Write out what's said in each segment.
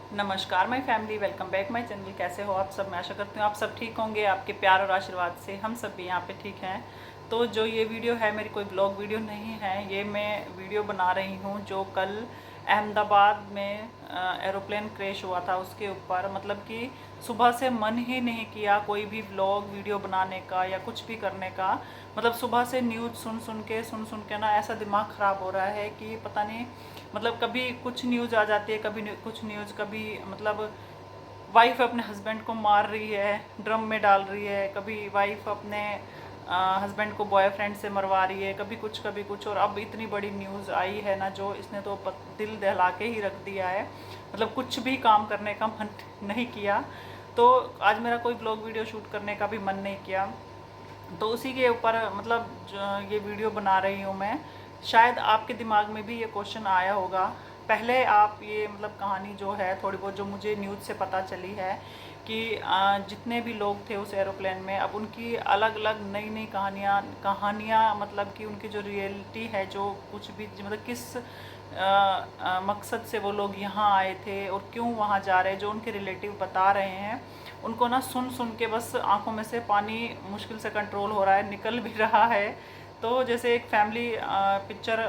नमस्कार my family, welcome back my channel. कैसे हो आप सब? मैं आशा करती हूँ आप सब ठीक होंगे। आपके प्यार और आशीर्वाद से हम सब भी यहाँ पे ठीक हैं। तो जो ये वीडियो है मेरी कोई ब्लॉग वीडियो नहीं है, ये मैं वीडियो बना रही हूँ जो कल अहमदाबाद में एरोप्लेन क्रैश हुआ था उसके ऊपर। मतलब कि सुबह से मन ही नहीं किया कोई भी ब्लॉग वीडियो बनाने का या कुछ भी करने का। मतलब सुबह से न्यूज़ सुन सुन के ना ऐसा दिमाग ख़राब हो रहा है कि पता नहीं। मतलब कभी कुछ न्यूज़ आ जाती है, कभी कुछ न्यूज़, कभी मतलब वाइफ अपने हस्बैंड को मार रही है, ड्रम में डाल रही है, कभी वाइफ अपने हस्बैंड को बॉयफ्रेंड से मरवा रही है, कभी कुछ। और अब इतनी बड़ी न्यूज़ आई है ना जो इसने तो दिल दहला के ही रख दिया है। मतलब कुछ भी काम करने का मन नहीं किया। तो आज मेरा कोई ब्लॉग वीडियो शूट करने का भी मन नहीं किया। तो उसी के ऊपर मतलब ये वीडियो बना रही हूँ मैं। शायद आपके दिमाग में भी ये क्वेश्चन आया होगा। पहले आप ये मतलब कहानी जो है थोड़ी बहुत जो मुझे न्यूज़ से पता चली है कि जितने भी लोग थे उस एरोप्लेन में, अब उनकी अलग अलग नई नई कहानियाँ मतलब कि उनकी जो रियलिटी है, जो कुछ भी मतलब किस मकसद से वो लोग यहाँ आए थे और क्यों वहाँ जा रहे हैं, जो उनके रिलेटिव बता रहे हैं, उनको ना सुन सुन के बस आंखों में से पानी मुश्किल से कंट्रोल हो रहा है, निकल भी रहा है। तो जैसे एक फैमिली पिक्चर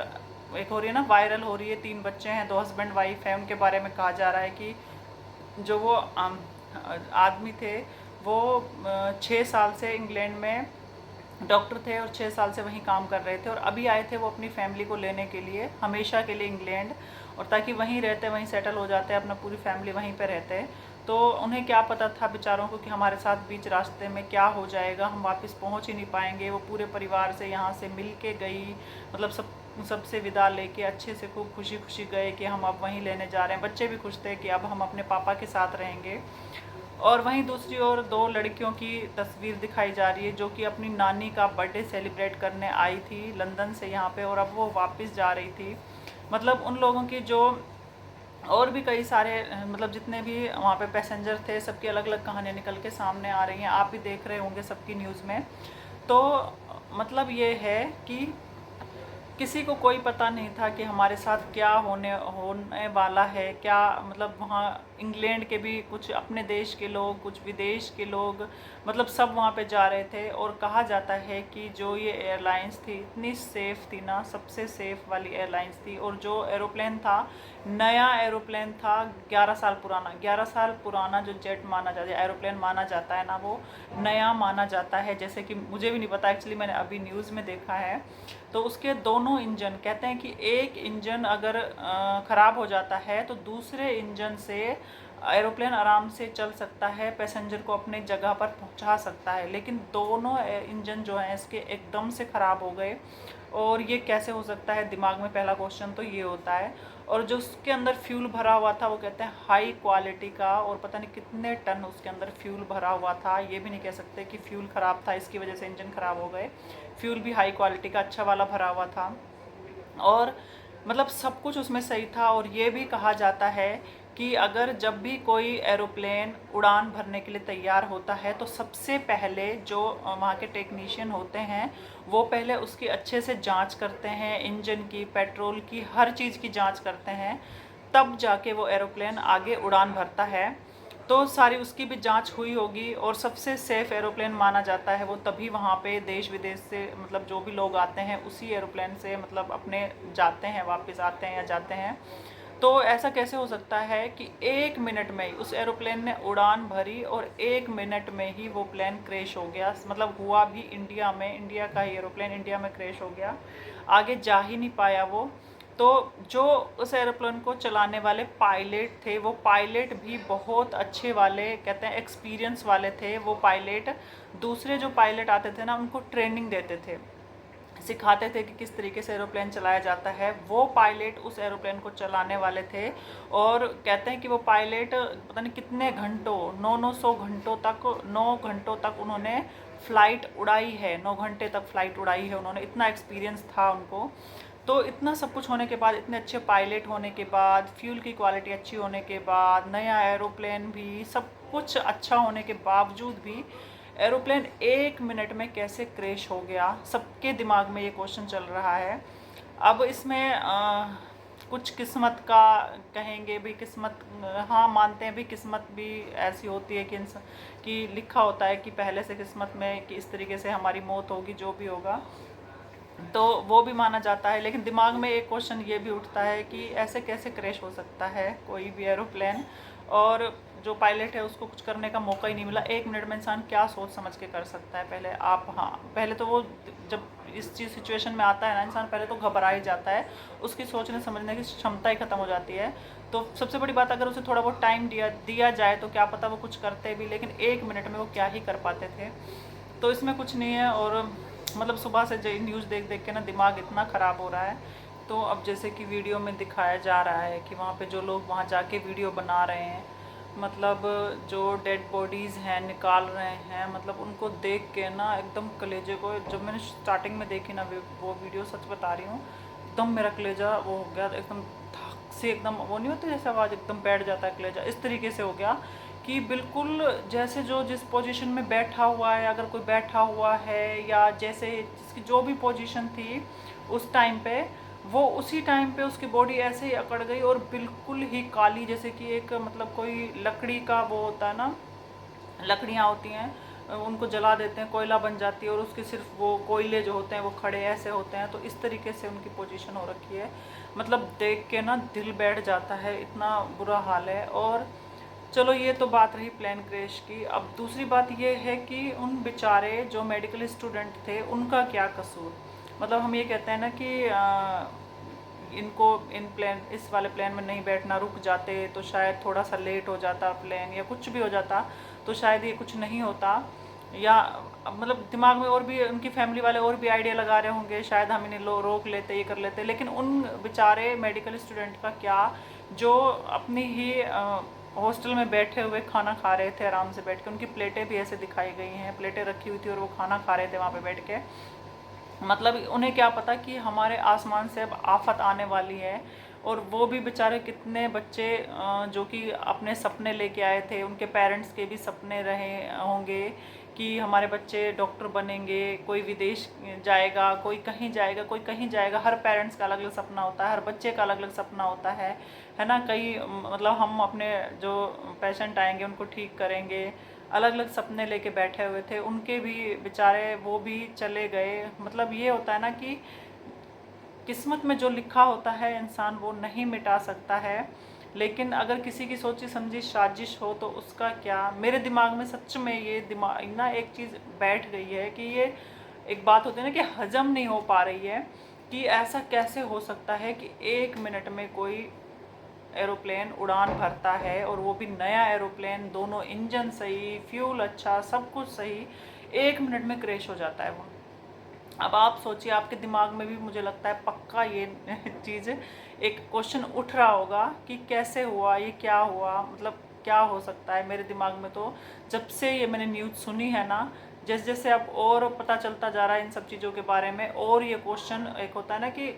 एक हो रही है ना, वायरल हो रही है। 3 बच्चे हैं, 2 हस्बैंड वाइफ है, उनके बारे में कहा जा रहा है कि जो वो आदमी थे वो 6 साल से इंग्लैंड में डॉक्टर थे और 6 साल से वहीं काम कर रहे थे, और अभी आए थे वो अपनी फैमिली को लेने के लिए हमेशा के लिए इंग्लैंड, और ताकि वहीं रहते, वहीं सेटल हो जाते, अपना पूरी फैमिली वहीं पे रहते। तो उन्हें क्या पता था बेचारों को कि हमारे साथ बीच रास्ते में क्या हो जाएगा, हम वापस पहुंच ही नहीं पाएंगे। वो पूरे परिवार से यहाँ से मिल के गई, मतलब सबसे विदा लेके अच्छे से खूब खुशी खुशी गए कि हम अब वहीं लेने जा रहे हैं। बच्चे भी खुश थे कि अब हम अपने पापा के साथ रहेंगे। और वहीं दूसरी ओर 2 लड़कियों की तस्वीर दिखाई जा रही है जो कि अपनी नानी का बर्थडे सेलिब्रेट करने आई थी लंदन से यहाँ पे, और अब वो वापस जा रही थी। मतलब उन लोगों की जो और भी कई सारे मतलब जितने भी वहाँ पे पैसेंजर थे, सबकी अलग अलग कहानियाँ निकल के सामने आ रही हैं। आप भी देख रहे होंगे सबकी न्यूज़ में। तो मतलब ये है कि किसी को कोई पता नहीं था कि हमारे साथ क्या होने होने वाला है। क्या मतलब वहाँ इंग्लैंड के भी कुछ अपने देश के लोग, कुछ विदेश के लोग, मतलब सब वहाँ पे जा रहे थे। और कहा जाता है कि जो ये एयरलाइंस थी इतनी सेफ़ थी ना, सबसे सेफ़ वाली एयरलाइंस थी। और जो एरोप्लेन था, नया एरोप्लेन था, 11 साल पुराना जो जेट माना जाता है, एरोप्लेन माना जाता है ना, वो नया माना जाता है। जैसे कि मुझे भी नहीं पता एक्चुअली, मैंने अभी न्यूज़ में देखा है। तो उसके दोनों इंजन, कहते हैं कि एक इंजन अगर ख़राब हो जाता है तो दूसरे इंजन से एरोप्लेन आराम से चल सकता है, पैसेंजर को अपने जगह पर पहुंचा सकता है। लेकिन दोनों इंजन जो हैं इसके एकदम से ख़राब हो गए। और ये कैसे हो सकता है, दिमाग में पहला क्वेश्चन तो ये होता है। और जो उसके अंदर फ्यूल भरा हुआ था वो कहते हैं हाई क्वालिटी का, और पता नहीं कितने टन उसके अंदर फ्यूल भरा हुआ था। ये भी नहीं कह सकते कि फ्यूल ख़राब था इसकी वजह से इंजन ख़राब हो गए। फ्यूल भी हाई क्वालिटी का अच्छा वाला भरा हुआ था, और मतलब सब कुछ उसमें सही था। और ये भी कहा जाता है कि अगर जब भी कोई एरोप्लेन उड़ान भरने के लिए तैयार होता है तो सबसे पहले जो वहाँ के टेक्नीशियन होते हैं वो पहले उसकी अच्छे से जांच करते हैं, इंजन की, पेट्रोल की, हर चीज़ की जांच करते हैं, तब जाके वो एरोप्लेन आगे उड़ान भरता है। तो सारी उसकी भी जांच हुई होगी, और सबसे सेफ़ एरोप्लेन माना जाता है वो तभी वहाँ पे देश विदेश से मतलब जो भी लोग आते हैं उसी एरोप्लेन से मतलब अपने जाते हैं, वापस आते हैं या जाते हैं। तो ऐसा कैसे हो सकता है कि 1 मिनट में ही उस एरोप्लेन ने उड़ान भरी और 1 मिनट में ही वो प्लेन क्रैश हो गया। मतलब हुआ भी इंडिया में, इंडिया का ही एरोप्लेन इंडिया में क्रैश हो गया, आगे जा ही नहीं पाया वो। तो जो उस एरोप्लेन को चलाने वाले पायलट थे वो पायलट भी बहुत अच्छे वाले, कहते हैं एक्सपीरियंस वाले थे वो पायलट। दूसरे जो पायलट आते थे ना उनको ट्रेनिंग देते थे, सिखाते थे कि किस तरीके से एरोप्लेन चलाया जाता है। वो पायलट उस एरोप्लेन को चलाने वाले थे। और कहते हैं कि वो पायलट पता नहीं कितने घंटों, 9 घंटों तक उन्होंने फ़्लाइट उड़ाई है। 9 घंटे तक फ़्लाइट उड़ाई है उन्होंने, इतना एक्सपीरियंस था उनको। तो इतना सब कुछ होने के बाद, इतने अच्छे पायलट होने के बाद, फ्यूल की क्वालिटी अच्छी होने के बाद, नया एरोप्लेन भी, सब कुछ अच्छा होने के बावजूद भी एरोप्लेन 1 मिनट में कैसे क्रैश हो गया, सबके दिमाग में ये क्वेश्चन चल रहा है। अब इसमें कुछ किस्मत का कहेंगे भी, किस्मत, हाँ मानते हैं भी किस्मत भी ऐसी होती है कि इंसान कि लिखा होता है कि पहले से किस्मत में कि इस तरीके से हमारी मौत होगी, जो भी होगा, तो वो भी माना जाता है। लेकिन दिमाग में एक क्वेश्चन ये भी उठता है कि ऐसे कैसे क्रैश हो सकता है कोई भी एरोप्लेन, और जो पायलट है उसको कुछ करने का मौका ही नहीं मिला। 1 मिनट में इंसान क्या सोच समझ के कर सकता है? पहले आप, हाँ पहले तो वो जब इस चीज़ सिचुएशन में आता है ना, इंसान पहले तो घबरा ही जाता है, उसकी सोचने समझने की क्षमता ही ख़त्म हो जाती है। तो सबसे बड़ी बात, अगर उसे थोड़ा बहुत टाइम दिया जाए तो क्या पता वो कुछ करते भी, लेकिन 1 मिनट में वो क्या ही कर पाते थे। तो इसमें कुछ नहीं है। और मतलब सुबह से न्यूज़ देख देख के ना दिमाग इतना ख़राब हो रहा है। तो अब जैसे कि वीडियो में दिखाया जा रहा है कि वहाँ पे जो लोग वहाँ जाके वीडियो बना रहे हैं, मतलब जो डेड बॉडीज़ हैं निकाल रहे हैं, मतलब उनको देख के ना एकदम कलेजे को, जब मैंने स्टार्टिंग में देखी ना वो वीडियो, सच बता रही हूँ, एकदम मेरा कलेजा वो हो गया एकदम धक से, एकदम वो नहीं होती जैसे आवाज़ एकदम बैठ जाता है कलेजा, इस तरीके से हो गया कि बिल्कुल जैसे जो जिस पोजीशन में बैठा हुआ है, अगर कोई बैठा हुआ है या जैसे जिसकी जो भी पोजीशन थी उस टाइम पे, वो उसी टाइम पे उसकी बॉडी ऐसे ही अकड़ गई और बिल्कुल ही काली, जैसे कि एक मतलब कोई लकड़ी का वो होता है ना, लकड़ियाँ होती हैं उनको जला देते हैं, कोयला बन जाती है और उसके सिर्फ वो कोयले जो होते हैं वो खड़े ऐसे होते हैं। तो इस तरीके से उनकी पोजीशन हो रखी है, मतलब देख के ना दिल बैठ जाता है, इतना बुरा हाल है। और चलो ये तो बात रही प्लेन क्रैश की। अब दूसरी बात ये है कि उन बेचारे जो मेडिकल स्टूडेंट थे उनका क्या कसूर? मतलब हम ये कहते हैं ना कि इनको इन प्लेन इस वाले प्लेन में नहीं बैठना, रुक जाते तो शायद थोड़ा सा लेट हो जाता प्लेन या कुछ भी हो जाता, तो शायद ये कुछ नहीं होता। या मतलब दिमाग में और भी उनकी फैमिली वाले और भी आइडिया लगा रहे होंगे, शायद हम इन्हें रोक लेते, ये कर लेते। लेकिन उन बेचारे मेडिकल स्टूडेंट का क्या, जो अपनी ही हॉस्टल में बैठे हुए खाना खा रहे थे आराम से बैठ के, उनकी प्लेटें भी ऐसे दिखाई गई हैं, प्लेटें रखी हुई थी और वो खाना खा रहे थे वहाँ पे बैठ के। मतलब उन्हें क्या पता कि हमारे आसमान से अब आफत आने वाली है। और वो भी बेचारे कितने बच्चे जो कि अपने सपने लेके आए थे, उनके पेरेंट्स के भी सपने रहे होंगे कि हमारे बच्चे डॉक्टर बनेंगे, कोई विदेश जाएगा, कोई कहीं जाएगा, कोई कहीं जाएगा। हर पेरेंट्स का अलग अलग सपना होता है, हर बच्चे का अलग अलग सपना होता है ना। कई मतलब हम अपने जो पेशेंट आएंगे उनको ठीक करेंगे, अलग अलग सपने लेके बैठे हुए थे, उनके भी बेचारे वो भी चले गए। मतलब ये होता है ना कि किस्मत में जो लिखा होता है इंसान वो नहीं मिटा सकता है। लेकिन अगर किसी की सोची समझी साजिश हो तो उसका क्या? मेरे दिमाग में सच में ये दिमाग ना एक चीज़ बैठ गई है कि ये एक बात होती है ना कि हजम नहीं हो पा रही है कि ऐसा कैसे हो सकता है कि 1 मिनट में कोई एरोप्लेन उड़ान भरता है, और वो भी नया एरोप्लेन, दोनों इंजन सही, फ्यूल अच्छा, सब कुछ सही, 1 मिनट में क्रैश हो जाता है वो। अब आप सोचिए, आपके दिमाग में भी मुझे लगता है पक्का ये चीज़ एक क्वेश्चन उठ रहा होगा कि कैसे हुआ, ये क्या हुआ, मतलब क्या हो सकता है। मेरे दिमाग में तो जब से ये मैंने न्यूज़ सुनी है ना, जैसे जैसे अब और पता चलता जा रहा है इन सब चीज़ों के बारे में, और ये क्वेश्चन एक होता है ना कि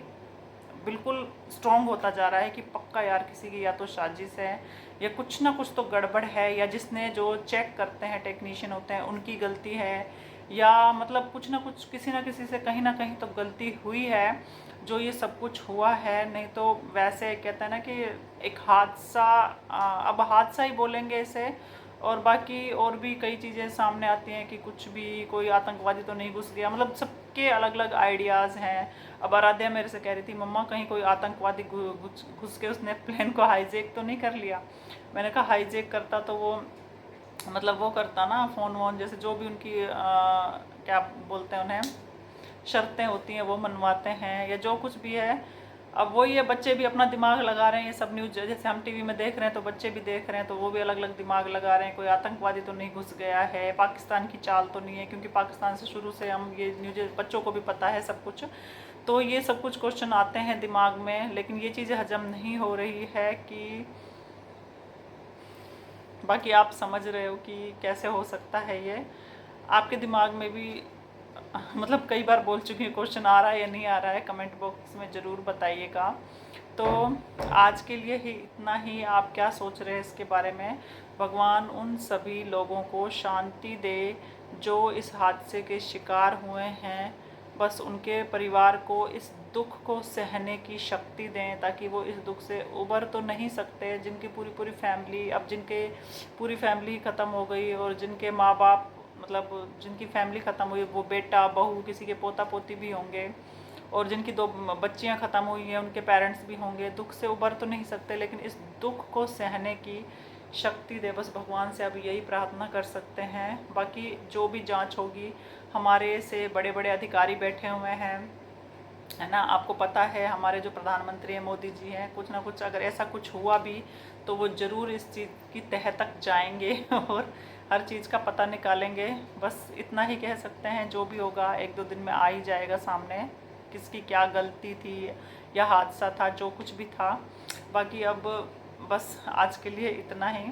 बिल्कुल स्ट्रॉन्ग होता जा रहा है कि पक्का यार किसी की या तो साजिश है या कुछ ना कुछ तो गड़बड़ है, या जिसने जो चेक करते हैं टेक्नीशियन होते हैं उनकी गलती है, या मतलब कुछ ना कुछ किसी ना किसी से कहीं ना कहीं तो गलती हुई है जो ये सब कुछ हुआ है। नहीं तो वैसे कहते हैं ना कि एक हादसा, अब हादसा ही बोलेंगे इसे। और बाकी और भी कई चीज़ें सामने आती हैं कि कुछ भी कोई आतंकवादी तो नहीं घुस गया, मतलब सबके अलग अलग आइडियाज़ हैं। अब आराध्या मेरे से कह रही थी मम्मा कहीं कोई आतंकवादी घुस के उसने प्लेन को हाईजैक तो नहीं कर लिया। मैंने कहा हाईजैक करता तो वो मतलब वो करता ना फ़ोन वोन, जैसे जो भी उनकी क्या बोलते हैं उन्हें, शर्तें होती हैं वो मनवाते हैं या जो कुछ भी है। अब वही है, बच्चे भी अपना दिमाग लगा रहे हैं, ये सब न्यूज़ जैसे हम टीवी में देख रहे हैं तो बच्चे भी देख रहे हैं, तो वो भी अलग अलग दिमाग लगा रहे हैं। कोई आतंकवादी तो नहीं घुस गया है, पाकिस्तान की चाल तो नहीं है, क्योंकि पाकिस्तान से शुरू से हम ये न्यूज़ बच्चों को भी पता है सब कुछ। तो ये सब कुछ क्वेश्चन आते हैं दिमाग में, लेकिन ये चीज़ें हजम नहीं हो रही है कि बाकी आप समझ रहे हो कि कैसे हो सकता है ये। आपके दिमाग में भी मतलब कई बार बोल चुकी हूँ, क्वेश्चन आ रहा है या नहीं आ रहा है, कमेंट बॉक्स में ज़रूर बताइएगा। तो आज के लिए ही इतना ही। आप क्या सोच रहे हैं इसके बारे में? भगवान उन सभी लोगों को शांति दे जो इस हादसे के शिकार हुए हैं, बस उनके परिवार को इस दुख को सहने की शक्ति दें, ताकि वो इस दुख से उबर तो नहीं सकते। जिनकी पूरी पूरी फैमिली, अब जिनके पूरी फैमिली ख़त्म हो गई और जिनके माँ बाप, मतलब जिनकी फैमिली ख़त्म हुई, वो बेटा बहू, किसी के पोता पोती भी होंगे, और जिनकी 2 बच्चियां ख़त्म हुई हैं, उनके पेरेंट्स भी होंगे। दुख से उबर तो नहीं सकते, लेकिन इस दुख को सहने की शक्ति दे, बस भगवान से अब यही प्रार्थना कर सकते हैं। बाकी जो भी जांच होगी, हमारे से बड़े बड़े अधिकारी बैठे हुए हैं, है ना। आपको पता है हमारे जो प्रधानमंत्री हैं, मोदी जी हैं, कुछ ना कुछ अगर ऐसा कुछ हुआ भी तो वो ज़रूर इस चीज़ की तह तक जाएंगे और हर चीज़ का पता निकालेंगे। बस इतना ही कह सकते हैं, जो भी होगा 1-2 दिन में आ ही जाएगा सामने, किसकी क्या गलती थी या हादसा था, जो कुछ भी था। बाकी अब बस आज के लिए इतना ही।